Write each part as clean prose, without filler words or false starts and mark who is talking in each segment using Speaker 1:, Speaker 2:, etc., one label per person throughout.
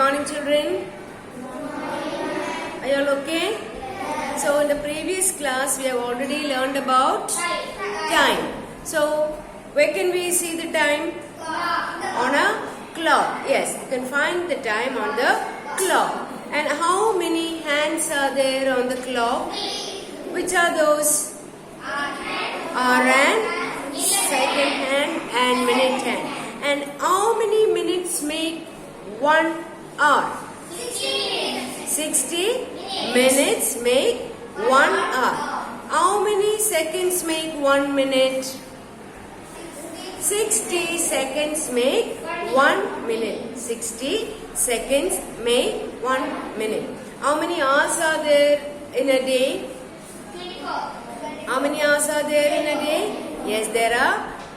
Speaker 1: morning, children. Are you all okay? So in the previous class we have already learned about time. So where can we see the time? On a clock. Yes, you can find the time on the clock. And how many hands are there on the clock? Which are those? Hour hand, second hand and minute hand. And how many minutes make 1 hour? 60 minutes make 1 hour. How many seconds make 1 minute? 60 seconds make 1 minute. 60 seconds make 1 minute. How many hours are there in a day? 24. How many hours are there in a day? Yes, there are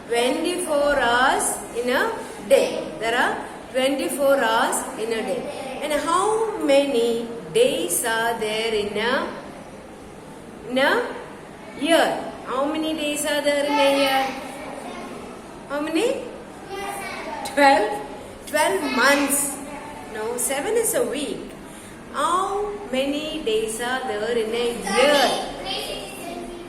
Speaker 1: 24 hours in a day. There are 24 hours in a day. And how many days are there in a year? How many days are there in a year? How many? 12. 12 months. No, 7 is a week. How many days are there in a year?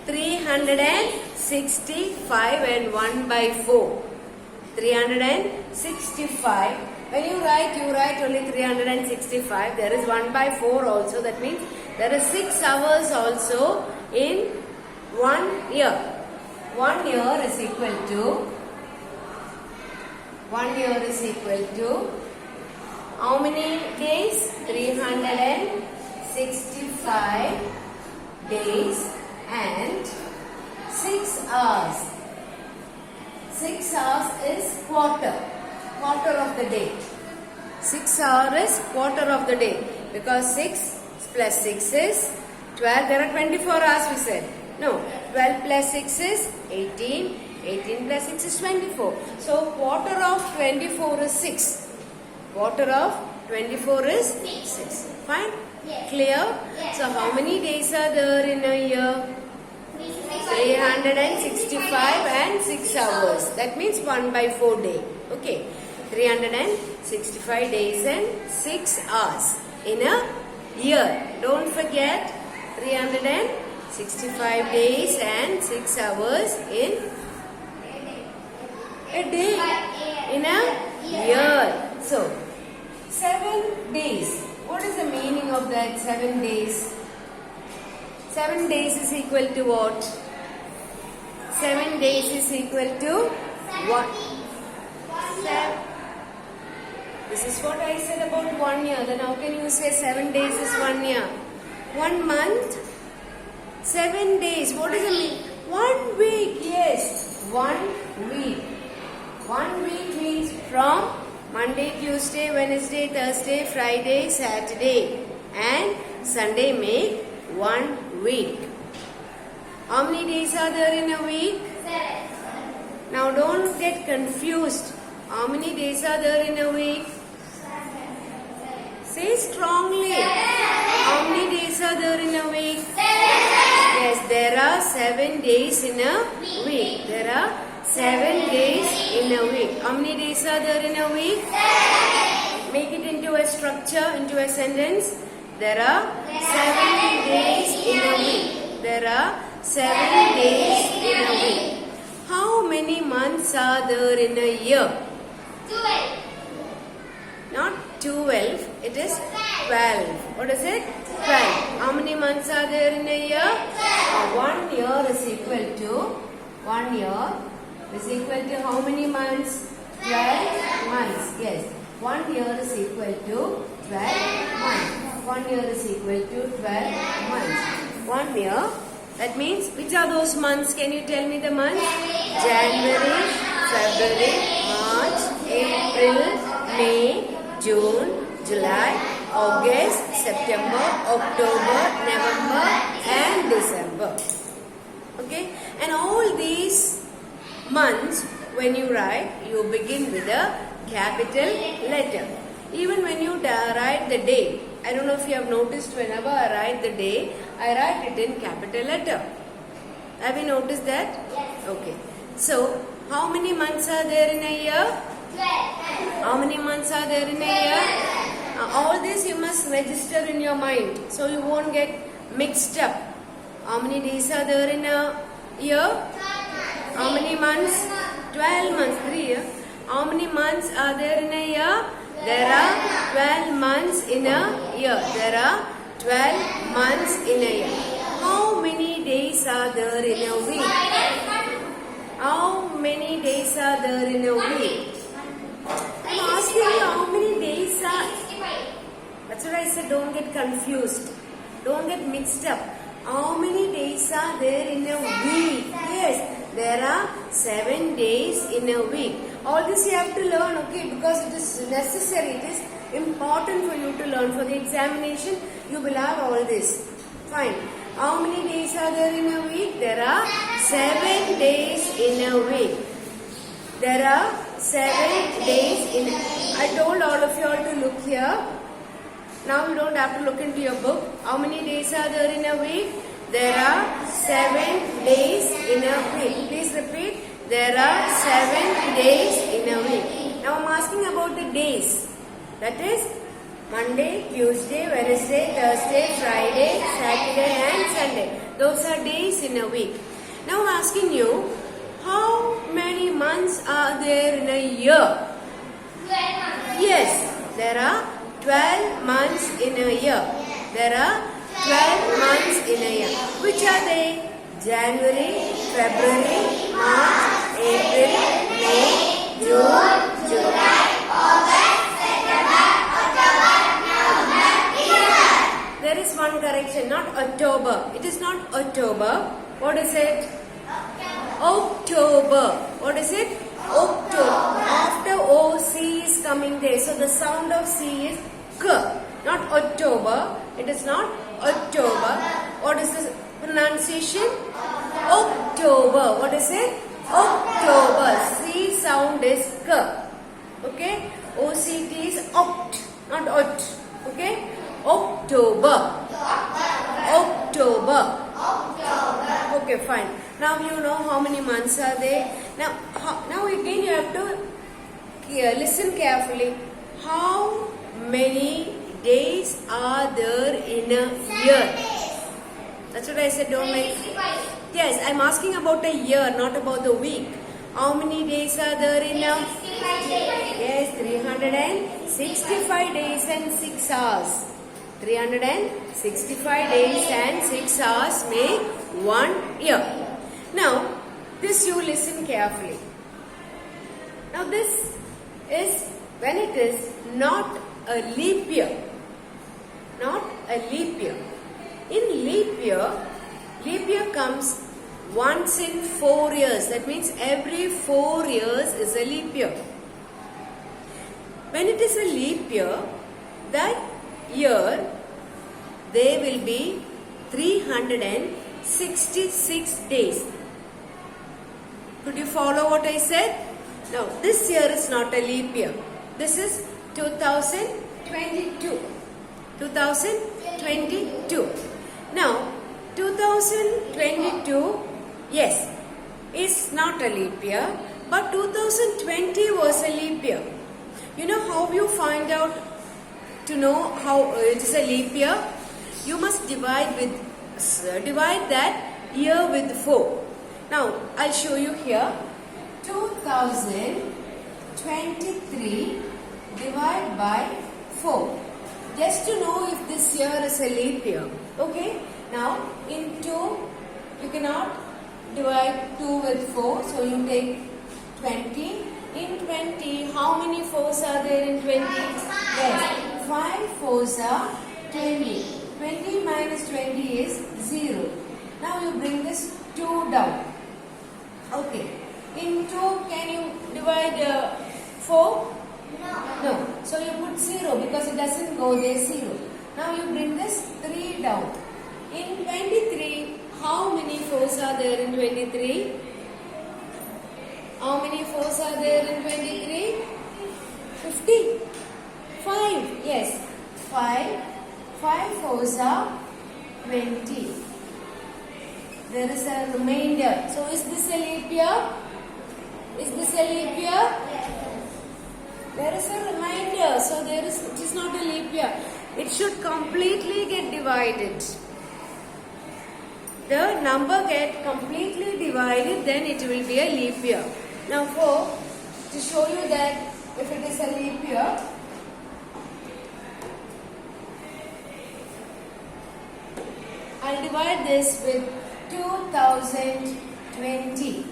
Speaker 1: 365 and 1 by 4. 365. When you write only 365. There is 1 by 4 also. That means there is 6 hours also in 1 year. 1 year is equal to 1 year is equal to how many days? 365 days and 6 hours. 6 hours is quarter of the day. 6 hours is quarter of the day, because 6 plus 6 is 12. There are 24 hours we said. No, 12 plus 6 is 18. 18 plus 6 is 24. So quarter of 24 is 6. Quarter of 24 is 6. Fine? Yes. Clear? Yes. So how many days are there in a year? 365 and 6 hours. That means 1 by 4 day. Okay. 365 days and 6 hours in a year. Don't forget 365 days and 6 hours in a day, in a year. So 7 days. What is the meaning of that 7 days? 7 days is equal to what? 7 days is equal to what? 7. This is what I said about 1 year. Then how can you say 7 days is 1 year? 1 month? 7 days. What does it mean? 1 week. Yes. 1 week. 1 week means from Monday, Tuesday, Wednesday, Thursday, Friday, Saturday and Sunday make 1 week. How many days are there in a week? 7. Now don't get confused. How many days are there in a week? 7. Say strongly. 7. How many days are there in a week? 7. Yes, there are 7 days in a week. There are 7 days in a week. How many days are there in a week? 7. Make it into a structure, into a sentence. There are 7 days in a week. There are 7 days in a week. How many months are there in a year? 12. Not 12, it is 12. What is it? 12. How many months are there in a year? 1 year is equal to 1 year is equal to how many months? 12 months. Yes. 1 year is equal to 12 months. 1 year is equal to 12 months. 1 year. That means, which are those months? Can you tell me the months? January, February, March, April, May, June, July, August, September, October, November and December. Okay? And all these months, when you write, you begin with a capital letter. Even when you write the day, I don't know if you have noticed, whenever I write the day, I write it in capital letter. Have you noticed that? Yes. Okay. So, how many months are there in a year? 12. How many months are there in a year? All this you must register in your mind so you won't get mixed up. How many days are there in a year? How many months? 12 months. 3 years. How many months are there in a year? There are 12 months in a year. There are 12 months in a year. How many days are there in a week? How many days are there in a week? I'm asking you how many days are. That's what I said, don't get confused. Don't get mixed up. How many days are there in a week? Yes, there are 7 days in a week. All this you have to learn, okay, because it is necessary. It is important for you to learn. For the examination, you will have all this. Fine. How many days are there in a week? There are 7 days in a week. There are 7 days in a week. I told all of you all to look here. Now you don't have to look into your book. How many days are there in a week? There are 7 days in a week. Please repeat. There are 7 days in a week. Now I'm asking about the days. That is Monday, Tuesday, Wednesday, Thursday, Friday, Saturday and Sunday. Those are days in a week. Now I'm asking you, how many months are there in a year? 12 months. Yes, there are 12 months in a year. There are 12 months in a year. Which are they? January, February, March, April, May, June, July, August, September, October, November, December. There is one correction, not October. It is not October. What is it? October. What is it? October. After O, C is coming there. So the sound of C is K. Not October. It is not October. What is the pronunciation? October. What is it? October. C sound is K. Okay? OCT is oct, not ot. Okay? October. October. Okay, fine. Now you know how many months are there. Now again you have to listen carefully. How many days are there in a year? That's what I said. Don't make. Yes, I'm asking about a year, not about the week. How many days are there in a? Yes, 365 days and 6 hours. 365 days and 6 hours make 1 year. Now, this you listen carefully. Now, this is when it is not a leap year. Not a leap year. In leap year comes once in 4 years. That means every 4 years is a leap year. When it is a leap year, that year there will be 366 days. Could you follow what I said? Now, this year is not a leap year. This is 2022. 2022. Now, 2022, yes, is not a leap year, but 2020 was a leap year. You know how you find out to know how it is a leap year? You must divide that year with 4. Now, I'll show you here. 2023 divided by 4. Just to know if this year is a leap year. Okay? Now, in 2, you cannot divide 2 with 4. So, you take 20. In 20, how many 4s are there in 20? Yes. 5 4s are 20. 20 minus 20 is 0. Now, you bring this 2 down. Okay. In 2, can you divide 4? No. So you put 0 because it doesn't go there 0. Now you bring this 3 down. In 23, how many 4s are there in 23? How many 4s are there in 23? 50. 5. Yes. 5. 5 4s are 20. There is a remainder. So is this a leap year? Is this a leap year? There is a remainder. So it is not a leap year. should completely get divided. The number get completely divided, then it will be a leap year. Now to show you that if it is a leap year, I'll divide this with 2020.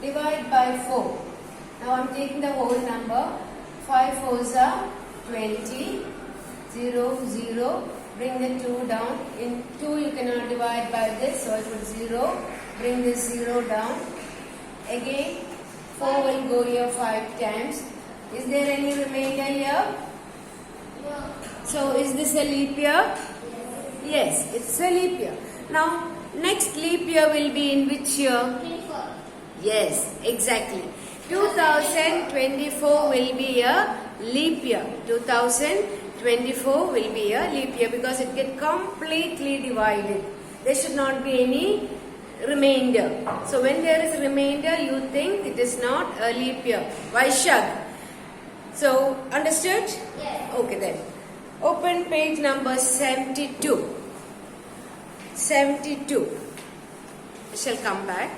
Speaker 1: Divide by 4. Now I'm taking the whole number. 5 4s are 20. 0, 0. Bring the 2 down. In 2 you cannot divide by this, so it will 0. Bring this 0 down. Again 4 will go here 5 times. Is there any remainder here?
Speaker 2: No.
Speaker 1: So is this a leap year? Yes, it's a leap year. Now next leap year will be in which year?
Speaker 2: 24.
Speaker 1: Yes, exactly. 2024 will be a leap year. 2024 will be a leap year because it gets completely divided. There should not be any remainder. So when there is remainder, you think it is not a leap year. Vaishak. So understood?
Speaker 2: Yes.
Speaker 1: Okay then. Open page number 72. 72. I shall come back.